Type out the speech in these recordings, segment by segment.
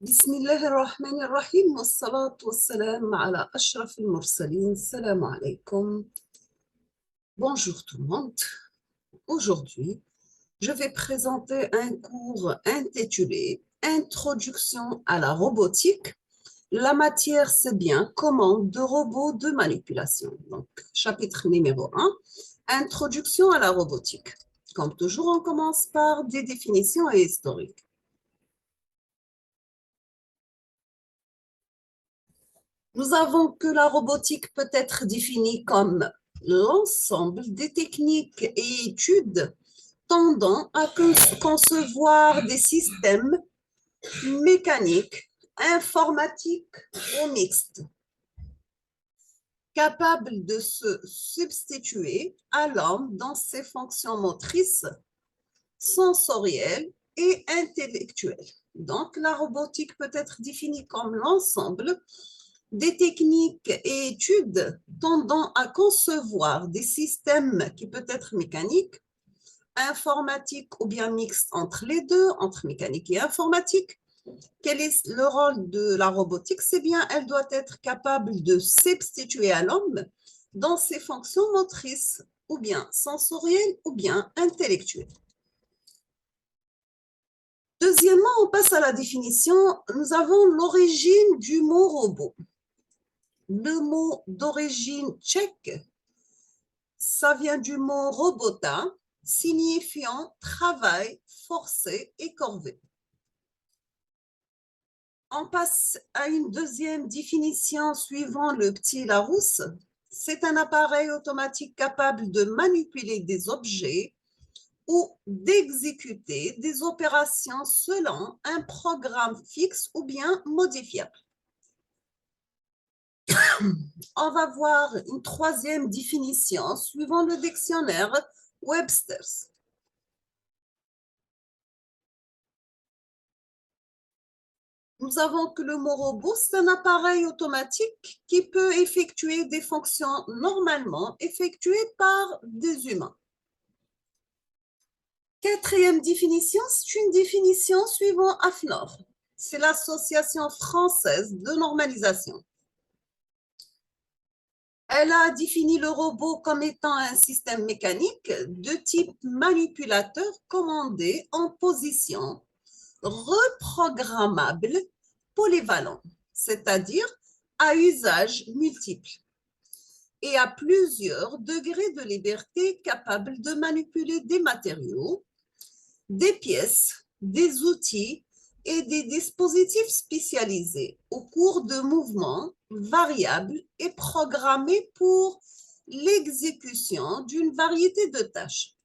بسم الله الرحمن الرحيم والصلاة والسلام على أشرف المرسلين. Salam alaikum. Bonjour tout le monde. Aujourd'hui, je vais présenter un cours intitulé Introduction à la robotique. La matière, c'est bien commande de robots de manipulation. Donc, chapitre numéro 1, Introduction à la robotique. Comme toujours, on commence par des définitions et historiques. Nous avons que la robotique peut être définie comme l'ensemble des techniques et études tendant à concevoir des systèmes mécaniques, informatiques ou mixtes, capables de se substituer à l'homme dans ses fonctions motrices, sensorielles et intellectuelles. Donc, la robotique peut être définie comme l'ensemble des techniques et études tendant à concevoir des systèmes qui peuvent être mécaniques, informatiques ou bien mixtes entre les deux, entre mécanique et informatique. Quel est le rôle de la robotique? C'est bien, elle doit être capable de substituer à l'homme dans ses fonctions motrices, ou bien sensorielles, ou bien intellectuelles. Deuxièmement, on passe à la définition. Nous avons l'origine du mot robot. Le mot d'origine tchèque, ça vient du mot robota, signifiant travail, forcé et corvée. On passe à une deuxième définition suivant le petit Larousse. C'est un appareil automatique capable de manipuler des objets ou d'exécuter des opérations selon un programme fixe ou bien modifiable. On va voir une troisième définition suivant le dictionnaire Webster's. Nous avons que le mot robot, c'est un appareil automatique qui peut effectuer des fonctions normalement effectuées par des humains. Quatrième définition, c'est une définition suivant AFNOR. C'est l'Association française de normalisation. Elle a défini le robot comme étant un système mécanique de type manipulateur commandé en position, reprogrammable, polyvalent, c'est-à-dire à usage multiple, et à plusieurs degrés de liberté capable de manipuler des matériaux, des pièces, des outils et des dispositifs spécialisés au cours de mouvements variables et programmés pour l'exécution d'une variété de tâches.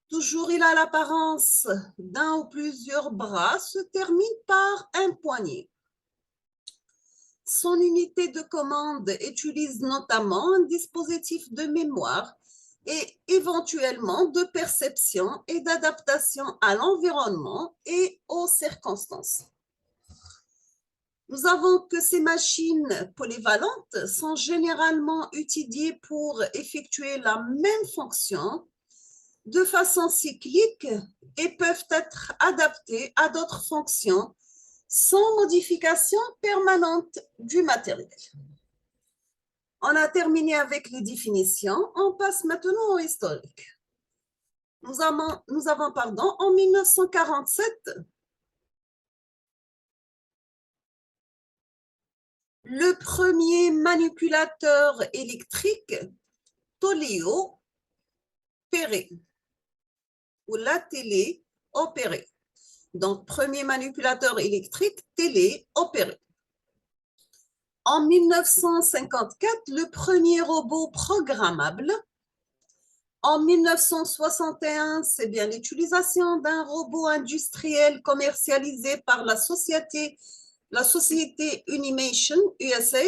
Toujours, il a l'apparence d'un ou plusieurs bras, se termine par un poignet. Son unité de commande utilise notamment un dispositif de mémoire et éventuellement de perception et d'adaptation à l'environnement et aux circonstances. Nous avons que ces machines polyvalentes sont généralement utilisées pour effectuer la même fonction de façon cyclique et peuvent être adaptées à d'autres fonctions sans modification permanente du matériel. On a terminé avec les définitions. On passe maintenant au historique. Nous avons en 1947, le premier manipulateur électrique téléopéré ou la téléopéré. Donc, premier manipulateur électrique téléopéré. En 1954, le premier robot programmable. En 1961, c'est bien l'utilisation d'un robot industriel commercialisé par la société Unimation USA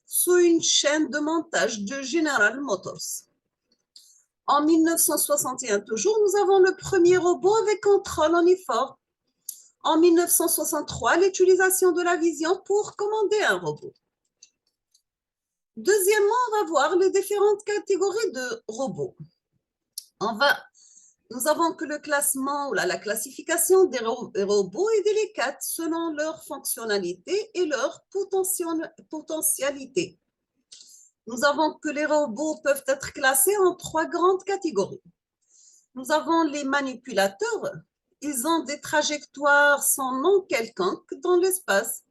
sous une chaîne de montage de General Motors. En 1961 toujours, nous avons le premier robot avec contrôle en effort. En 1963, l'utilisation de la vision pour commander un robot. Deuxièmement, on va voir les différentes catégories de robots. On va Nous avons que le classement ou la classification des robots est délicate selon leur fonctionnalité et leur potentialité. Nous avons que les robots peuvent être classés en 3 grandes catégories. Nous avons les manipulateurs. Ils ont des trajectoires sans nom quelconque dans l'espace.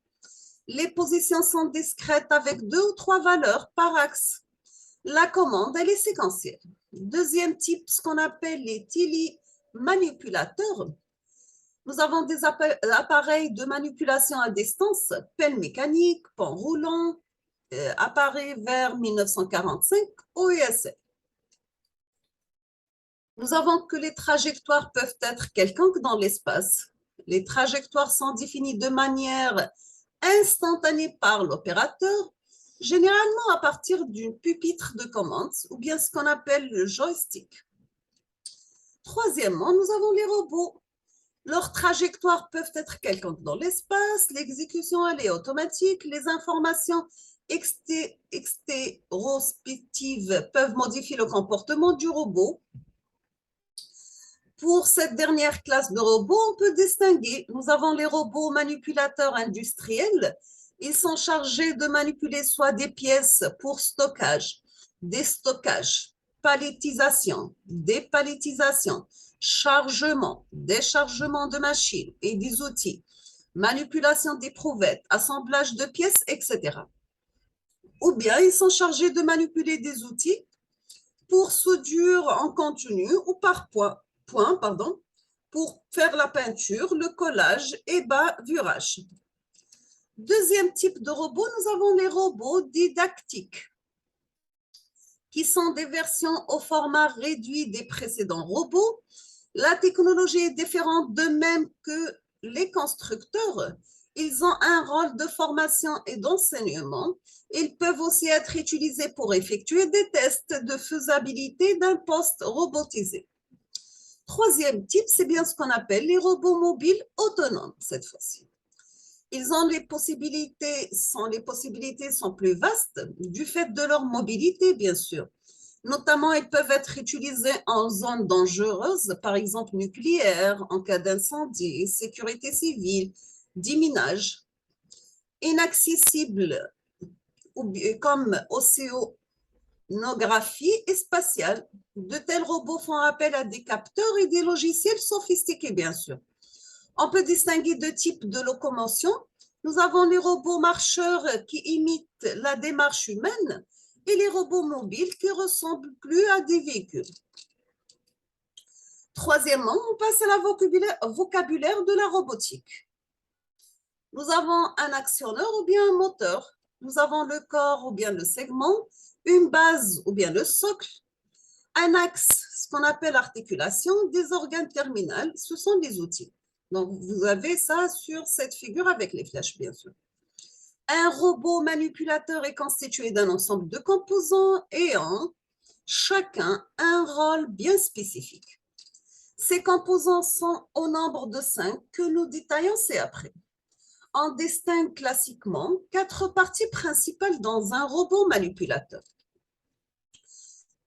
Les positions sont discrètes avec 2 ou 3 valeurs par axe. La commande, elle est séquentielle. Deuxième type, ce qu'on appelle les télémanipulateurs. Nous avons des appareils de manipulation à distance, pelle mécanique, pont roulant, appareil vers 1945 au ESL. Nous avons que les trajectoires peuvent être quelconques dans l'espace. Les trajectoires sont définies de manière instantanée par l'opérateur, généralement à partir d'une pupitre de commande ou bien ce qu'on appelle le joystick. Troisièmement, nous avons les robots. Leurs trajectoires peuvent être quelconques dans l'espace, l'exécution elle est automatique, les informations extérospectives peuvent modifier le comportement du robot. Pour cette dernière classe de robots, on peut distinguer, nous avons les robots manipulateurs industriels. Ils sont chargés de manipuler soit des pièces pour stockage, déstockage, palettisation, dépalettisation, chargement, déchargement de machines et des outils, manipulation d'éprouvettes, assemblage de pièces, etc. Ou bien ils sont chargés de manipuler des outils pour soudure en continu ou par point, pour faire la peinture, le collage et bavurage. Deuxième type de robot, nous avons les robots didactiques, qui sont des versions au format réduit des précédents robots. La technologie est différente, de même que les constructeurs. Ils ont un rôle de formation et d'enseignement. Ils peuvent aussi être utilisés pour effectuer des tests de faisabilité d'un poste robotisé. Troisième type, c'est bien ce qu'on appelle les robots mobiles autonomes, cette fois-ci. Ils ont les possibilités sont plus vastes du fait de leur mobilité, bien sûr. Notamment, ils peuvent être utilisés en zones dangereuses, par exemple nucléaires, en cas d'incendie, sécurité civile, déminage. Inaccessibles comme océanographie et spatiale. De tels robots font appel à des capteurs et des logiciels sophistiqués, bien sûr. On peut distinguer deux types de locomotion. Nous avons les robots marcheurs qui imitent la démarche humaine et les robots mobiles qui ressemblent plus à des véhicules. Troisièmement, on passe à la vocabulaire de la robotique. Nous avons un actionneur ou bien un moteur. Nous avons le corps ou bien le segment, une base ou bien le socle, un axe, ce qu'on appelle articulation, des organes terminaux, ce sont des outils. Donc, vous avez ça sur cette figure avec les flèches, bien sûr. Un robot manipulateur est constitué d'un ensemble de composants ayant chacun un rôle bien spécifique. Ces composants sont au nombre de 5 que nous détaillons ci-après. On distingue classiquement 4 parties principales dans un robot manipulateur.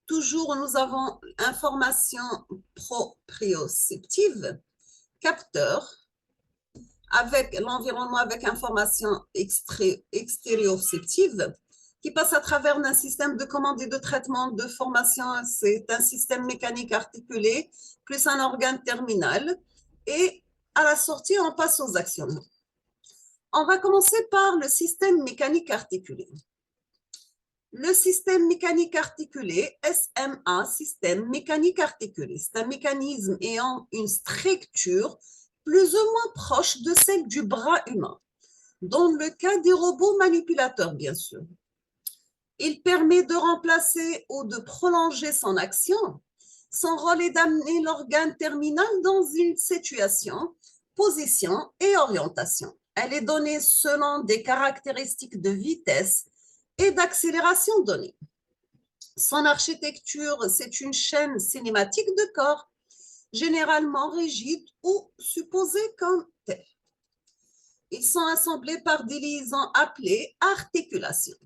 Toujours, nous avons information proprioceptive, capteur, avec l'environnement avec information extérioceptive, qui passe à travers un système de commande et de traitement de formation. C'est un système mécanique articulé, plus un organe terminal. Et à la sortie, on passe aux actionnements. On va commencer par le système mécanique articulé. Le système mécanique articulé, SMA, système mécanique articulé, c'est un mécanisme ayant une structure plus ou moins proche de celle du bras humain, dans le cas des robots manipulateurs, bien sûr. Il permet de remplacer ou de prolonger son action. Son rôle est d'amener l'organe terminal dans une situation, position et orientation. Elle est donnée selon des caractéristiques de vitesse et d'accélération donnée. Son architecture, c'est une chaîne cinématique de corps, généralement rigide ou supposée comme telle. Ils sont assemblés par des liaisons appelées articulations.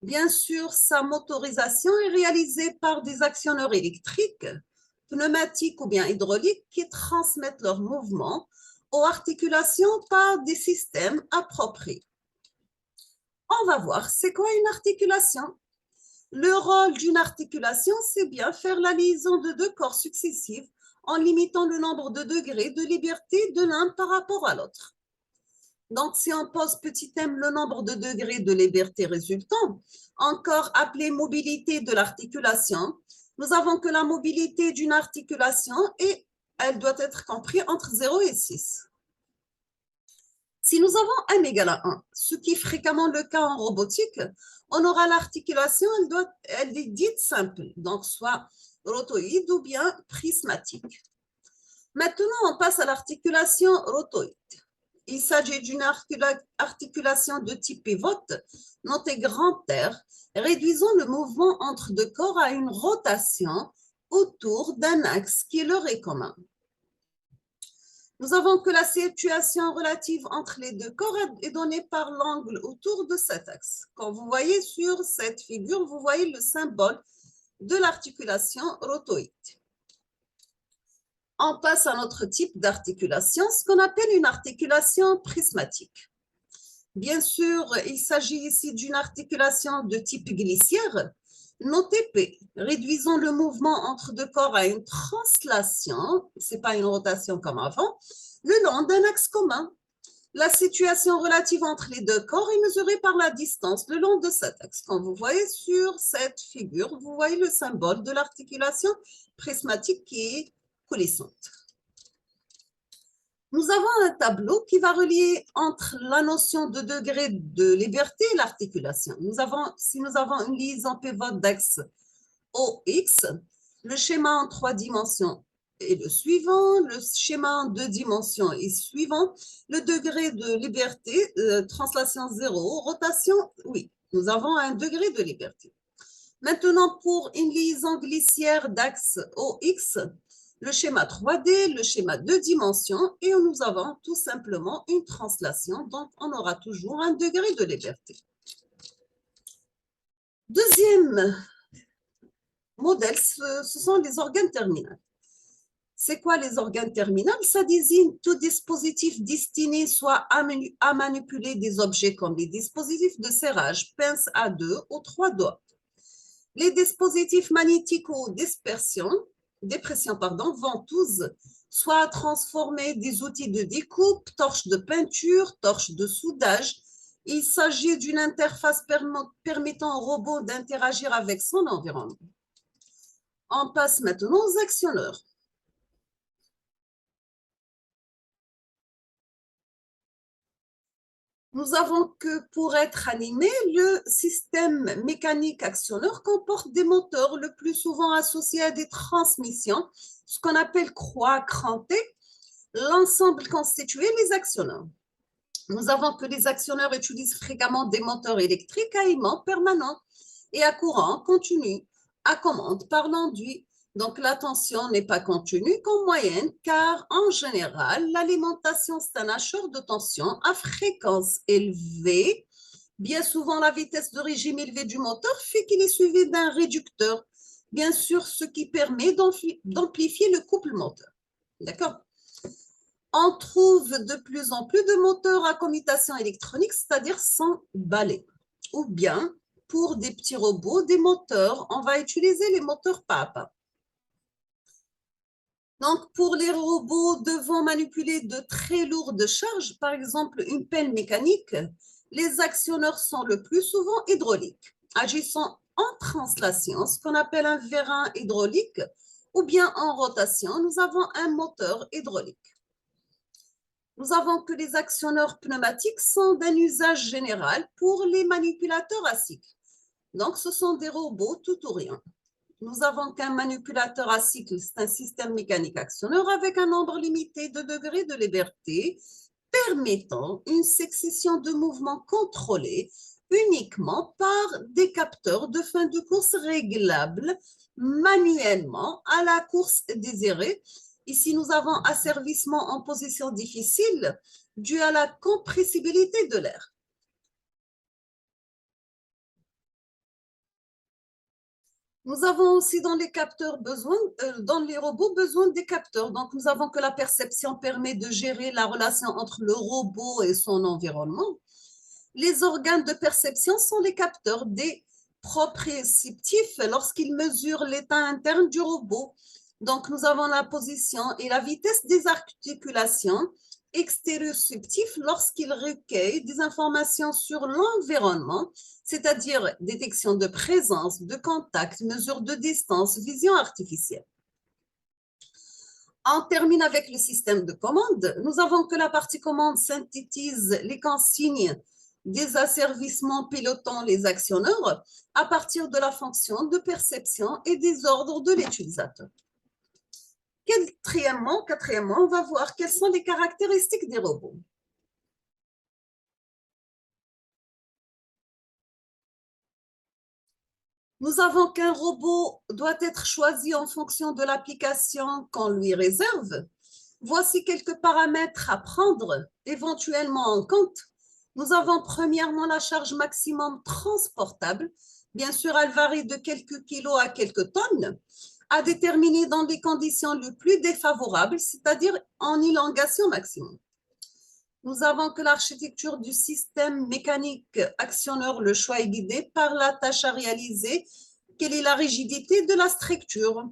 Bien sûr, sa motorisation est réalisée par des actionneurs électriques pneumatiques ou bien hydrauliques qui transmettent leur mouvement aux articulations par des systèmes appropriés. On va voir, c'est quoi une articulation? Le rôle d'une articulation, c'est bien faire la liaison de deux corps successifs en limitant le nombre de degrés de liberté de l'un par rapport à l'autre. Donc, si on pose petit m le nombre de degrés de liberté résultant, encore appelé mobilité de l'articulation, nous avons que la mobilité d'une articulation et elle doit être comprise entre 0 et 6. Si nous avons m égale à 1, ce qui est fréquemment le cas en robotique, on aura l'articulation, elle est dite simple, donc soit rotoïde ou bien prismatique. Maintenant, on passe à l'articulation rotoïde. Il s'agit d'une articulation de type pivot, notée grand R, réduisant le mouvement entre deux corps à une rotation autour d'un axe qui leur est commun. Nous avons que la situation relative entre les deux corps est donnée par l'angle autour de cet axe. Quand vous voyez sur cette figure, vous voyez le symbole de l'articulation rotoïde. On passe à notre type d'articulation, ce qu'on appelle une articulation prismatique. Bien sûr, il s'agit ici d'une articulation de type glissière, notée P, réduisant le mouvement entre deux corps à une translation, ce n'est pas une rotation comme avant, le long d'un axe commun. La situation relative entre les deux corps est mesurée par la distance le long de cet axe. Quand vous voyez sur cette figure, vous voyez le symbole de l'articulation prismatique qui est coulissante. Nous avons un tableau qui va relier entre la notion de degré de liberté et l'articulation. Si nous avons une liaison pivot d'axe OX, le schéma en 3 dimensions est le suivant, le schéma en 2 dimensions est suivant, le degré de liberté, translation 0, rotation, oui, nous avons un degré de liberté. Maintenant, pour une liaison glissière d'axe OX, le schéma 3D, le schéma 2 dimensions, et nous avons tout simplement une translation, donc on aura toujours un degré de liberté. Deuxième modèle, ce sont les organes terminaux. C'est quoi les organes terminaux? Ça désigne tout dispositif destiné soit à manipuler des objets comme les dispositifs de serrage, pince à 2 ou 3 doigts. Les dispositifs magnétiques ou dépression, ventouses, soit transformer des outils de découpe, torches de peinture, torches de soudage. Il s'agit d'une interface permettant au robot d'interagir avec son environnement. On passe maintenant aux actionneurs. Nous avons que pour être animé, le système mécanique actionneur comporte des moteurs le plus souvent associés à des transmissions, ce qu'on appelle croix crantée, l'ensemble constitué les actionneurs. Nous avons que les actionneurs utilisent fréquemment des moteurs électriques à aimant permanent et à courant continu, à commande par l'enduit. Donc, la tension n'est pas continue qu'en moyenne, car en général, l'alimentation, c'est un hacheur de tension à fréquence élevée. Bien souvent, la vitesse de régime élevée du moteur fait qu'il est suivi d'un réducteur, bien sûr, ce qui permet d'amplifier le couple moteur. D'accord? On trouve de plus en plus de moteurs à commutation électronique, c'est-à-dire sans balai. Ou bien, pour des petits robots, des moteurs, on va utiliser les moteurs pas à pas. Donc, pour les robots devant manipuler de très lourdes charges, par exemple une pelle mécanique, les actionneurs sont le plus souvent hydrauliques, agissant en translation, ce qu'on appelle un vérin hydraulique, ou bien en rotation, nous avons un moteur hydraulique. Nous avons que les actionneurs pneumatiques sont d'un usage général pour les manipulateurs à cycle. Donc, ce sont des robots tout ou rien. Nous avons qu'un manipulateur à cycle, c'est un système mécanique actionneur avec un nombre limité de degrés de liberté permettant une succession de mouvements contrôlés uniquement par des capteurs de fin de course réglables manuellement à la course désirée. Ici, nous avons asservissement en position difficile dû à la compressibilité de l'air. Nous avons aussi dans les capteurs dans les robots besoin des capteurs. Donc, nous avons que la perception permet de gérer la relation entre le robot et son environnement. Les organes de perception sont les capteurs des proprioceptifs lorsqu'ils mesurent l'état interne du robot. Donc, nous avons la position et la vitesse des articulations extérioceptifs lorsqu'ils recueillent des informations sur l'environnement, c'est-à-dire détection de présence, de contact, mesure de distance, vision artificielle. On termine avec le système de commande. Nous avons que la partie commande synthétise les consignes des asservissements pilotant les actionneurs à partir de la fonction de perception et des ordres de l'utilisateur. Quatrièmement, on va voir quelles sont les caractéristiques des robots. Nous avons qu'un robot doit être choisi en fonction de l'application qu'on lui réserve. Voici quelques paramètres à prendre éventuellement en compte. Nous avons premièrement la charge maximum transportable. Bien sûr, elle varie de quelques kilos à quelques tonnes, à déterminer dans les conditions les plus défavorables, c'est-à-dire en élongation maximum. Nous avons que l'architecture du système mécanique actionneur, le choix est guidé par la tâche à réaliser. Quelle est la rigidité de la structure?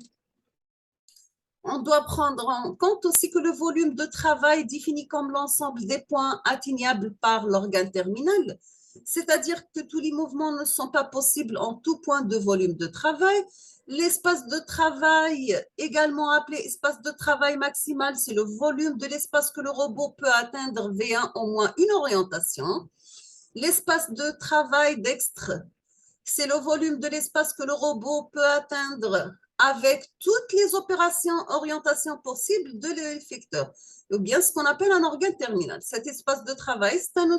On doit prendre en compte aussi que le volume de travail défini comme l'ensemble des points atteignables par l'organe terminal, c'est-à-dire que tous les mouvements ne sont pas possibles en tout point de volume de travail. L'espace de travail, également appelé espace de travail maximal, c'est le volume de l'espace que le robot peut atteindre V1 au moins une orientation. L'espace de travail dextre, c'est le volume de l'espace que le robot peut atteindre avec toutes les opérations orientation possibles de l'effecteur, ou bien ce qu'on appelle un organe terminal. Cet espace de travail, c'est un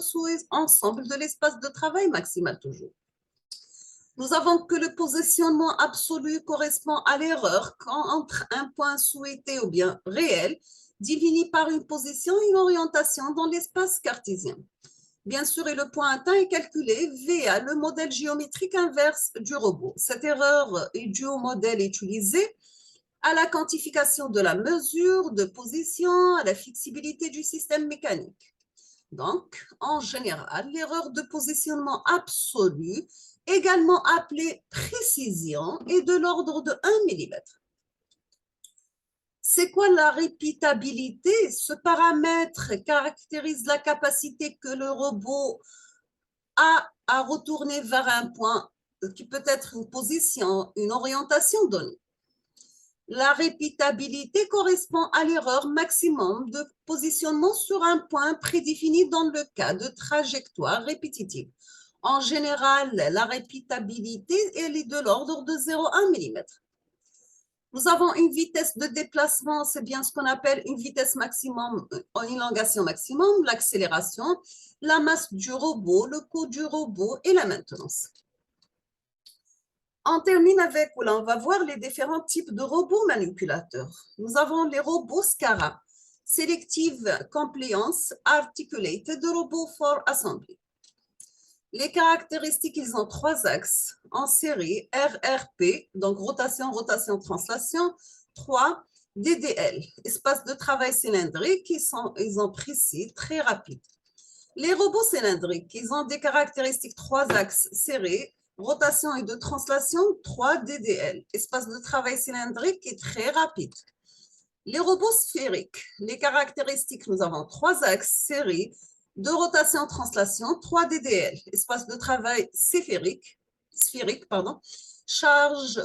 ensemble de l'espace de travail maximal toujours. Nous avons que le positionnement absolu correspond à l'erreur entre un point souhaité ou bien réel, défini par une position et une orientation dans l'espace cartésien. Bien sûr, et le point atteint est calculé via le modèle géométrique inverse du robot. Cette erreur est due au modèle utilisé, à la quantification de la mesure de position, à la flexibilité du système mécanique. Donc, en général, l'erreur de positionnement absolue, également appelée précision, est de l'ordre de 1 millimètre. C'est quoi la répétabilité? Ce paramètre caractérise la capacité que le robot a à retourner vers un point qui peut être une position, une orientation donnée. La répétabilité correspond à l'erreur maximum de positionnement sur un point prédéfini dans le cas de trajectoire répétitive. En général, la répétabilité elle est de l'ordre de 0,1 mm. Nous avons une vitesse de déplacement, c'est bien ce qu'on appelle une vitesse maximum, une élongation maximum, l'accélération, la masse du robot, le coût du robot et la maintenance. On termine avec, là, on va voir les différents types de robots manipulateurs. Nous avons les robots SCARA, Selective Compliance Articulated Robot for Assembly. Les caractéristiques, ils ont 3 axes en série, RRP, donc rotation, rotation, translation, 3 DDL, espace de travail cylindrique, ils ont précis, très rapide. Les robots cylindriques, ils ont des caractéristiques 3 axes serrés, rotation et de translation, 3 DDL, espace de travail cylindrique est très rapide. Les robots sphériques, les caractéristiques, nous avons 3 axes serrés, de rotation, translation, 3 DDL, espace de travail sphérique,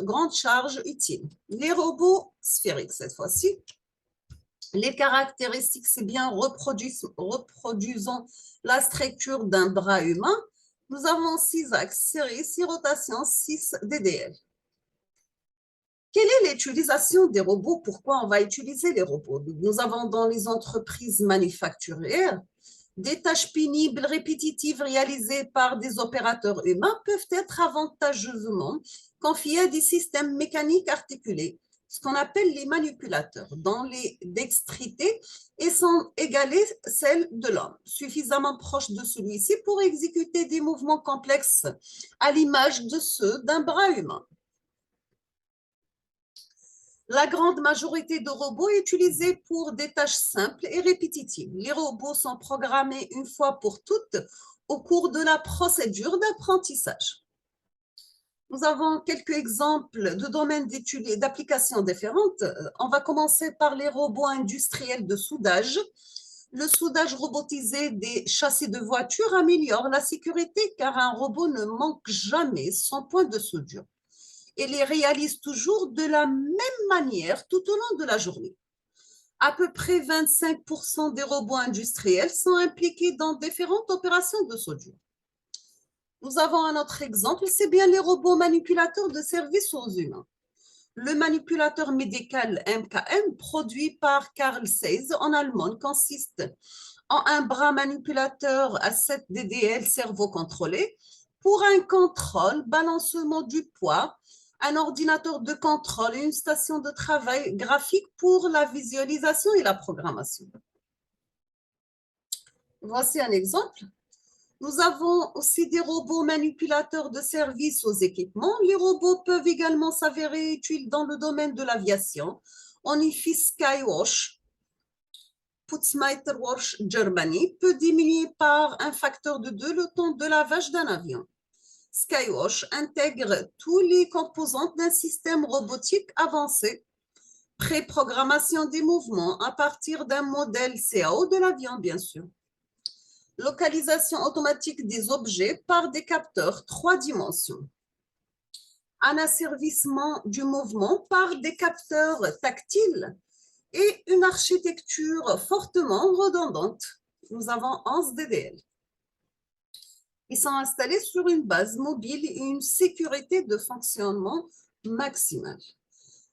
grande charge utile. Les robots sphériques, cette fois-ci, les caractéristiques, c'est bien reproduisons la structure d'un bras humain. Nous avons 6 axes serrés, 6 rotations, 6 DDL. Quelle est l'utilisation des robots? Pourquoi on va utiliser les robots? Nous avons dans les entreprises manufacturières des tâches pénibles, répétitives réalisées par des opérateurs humains peuvent être avantageusement confiées à des systèmes mécaniques articulés, ce qu'on appelle les manipulateurs, dont les dextrités sont égalées celles de l'homme, suffisamment proches de celui-ci pour exécuter des mouvements complexes à l'image de ceux d'un bras humain. La grande majorité de robots est utilisée pour des tâches simples et répétitives. Les robots sont programmés une fois pour toutes au cours de la procédure d'apprentissage. Nous avons quelques exemples de domaines d'études et d'applications différentes. On va commencer par les robots industriels de soudage. Le soudage robotisé des châssis de voitures améliore la sécurité car un robot ne manque jamais son point de soudure et les réalise toujours de la même manière tout au long de la journée. À peu près 25% des robots industriels sont impliqués dans différentes opérations de soudure. Nous avons un autre exemple, c'est bien les robots manipulateurs de services aux humains. Le manipulateur médical MKM, produit par Carl Zeiss en Allemagne, consiste en un bras manipulateur à 7 DDL cerveau-contrôlé pour un contrôle, balancement du poids, un ordinateur de contrôle et une station de travail graphique pour la visualisation et la programmation. Voici un exemple. Nous avons aussi des robots manipulateurs de services aux équipements. Les robots peuvent également s'avérer utiles dans le domaine de l'aviation. On y fait Skywash. Putzmeiterwash Germany peut diminuer par un facteur de 2 le temps de lavage d'un avion. Skywash intègre tous les composants d'un système robotique avancé, pré-programmation des mouvements à partir d'un modèle CAO de l'avion, bien sûr. Localisation automatique des objets par des capteurs 3 dimensions. Un asservissement du mouvement par des capteurs tactiles et une architecture fortement redondante. Nous avons 11 DDL. Ils sont installés sur une base mobile et une sécurité de fonctionnement maximale.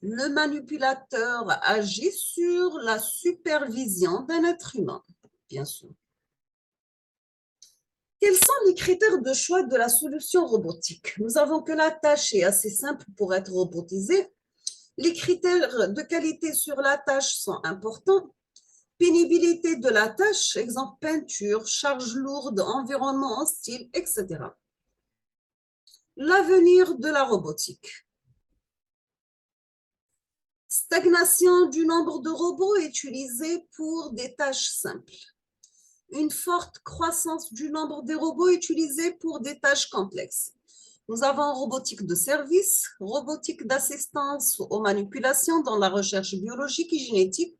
Le manipulateur agit sur la supervision d'un être humain, bien sûr. Quels sont les critères de choix de la solution robotique? Nous avons que la tâche est assez simple pour être robotisée. Les critères de qualité sur la tâche sont importants. Pénibilité de la tâche, exemple peinture, charge lourde, environnement hostile, etc. L'avenir de la robotique. Stagnation du nombre de robots utilisés pour des tâches simples. Une forte croissance du nombre des robots utilisés pour des tâches complexes. Nous avons robotique de service, robotique d'assistance aux manipulations dans la recherche biologique et génétique,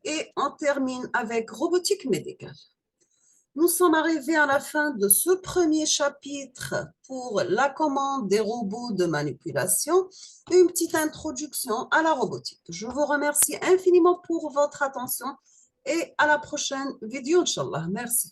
et on termine avec robotique médicale. Nous sommes arrivés à la fin de ce premier chapitre pour la commande des robots de manipulation et une petite introduction à la robotique. Je vous remercie infiniment pour votre attention et à la prochaine vidéo, Inch'Allah. Merci.